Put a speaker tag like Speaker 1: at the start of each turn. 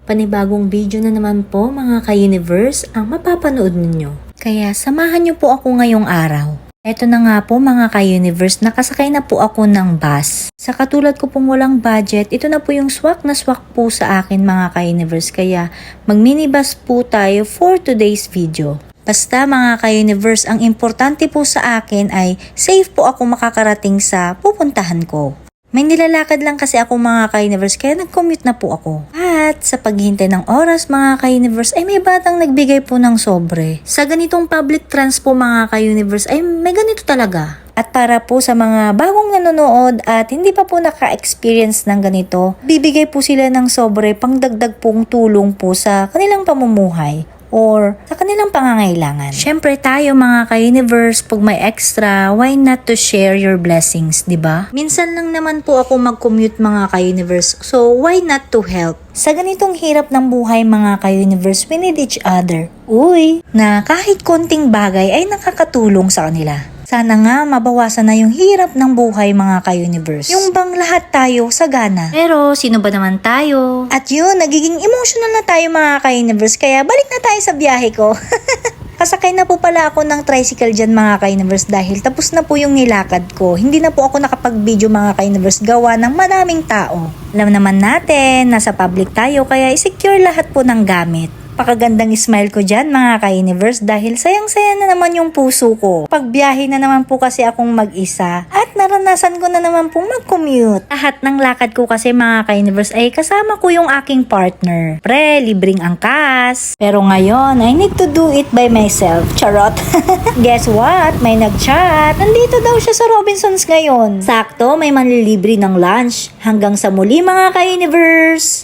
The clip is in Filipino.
Speaker 1: Panibagong video na naman po mga ka-universe ang mapapanood ninyo. Kaya samahan niyo po ako ngayong araw. Eto na nga po mga ka-universe, nakasakay na po ako ng bus. Sa katulad ko pong walang budget, ito na po yung swak na swak po sa akin mga ka-universe. Kaya mag-minibus po tayo for today's video. Basta mga ka-universe, ang importante po sa akin ay safe po ako makakarating sa pupuntahan ko. May nilalakad lang kasi ako mga ka-universe kaya nag-commute na po ako. At sa paghintay ng oras mga ka-universe ay may batang nagbigay po ng sobre. Sa ganitong public trans po mga ka-universe ay may ganito talaga. At para po sa mga bagong nanonood at hindi pa po naka-experience ng ganito, bibigay po sila ng sobre pangdagdag pong tulong po sa kanilang pamumuhay or sa kanilang pangangailangan. Syempre tayo mga ka-universe, pag may extra, why not to share your blessings, di ba? Minsan lang naman po ako mag-commute mga ka-universe, so why not to help? Sa ganitong hirap ng buhay mga ka-universe, we need each other. Uy, na kahit konting bagay ay nakakatulong sa kanila. Sana nga mabawasan na yung hirap ng buhay mga ka-universe. Yung bang lahat tayo sagana. Pero sino ba naman tayo? At yun, nagiging emotional na tayo mga ka-universe. Kaya balik na tayo sa biyahe ko. Kasakay na po pala ako ng tricycle dyan mga ka-universe dahil tapos na po yung nilakad ko. Hindi na po ako nakapag-video mga ka-universe gawa ng maraming tao. Alam naman natin, nasa public tayo kaya i-secure lahat po ng gamit. Pakagandang smile ko dyan mga ka-universe dahil sayang-saya na naman yung puso ko. Pagbiyahe na naman po kasi akong mag-isa at naranasan ko na naman pong mag-commute. Lahat ng lakad ko kasi mga ka-universe ay kasama ko yung aking partner. Pre, libreng angkas. Pero ngayon, I need to do it by myself. Charot. Guess what? May nag-chat. Nandito daw siya sa Robinsons ngayon. Sakto, may manlilibre ng lunch. Hanggang sa muli mga ka-universe.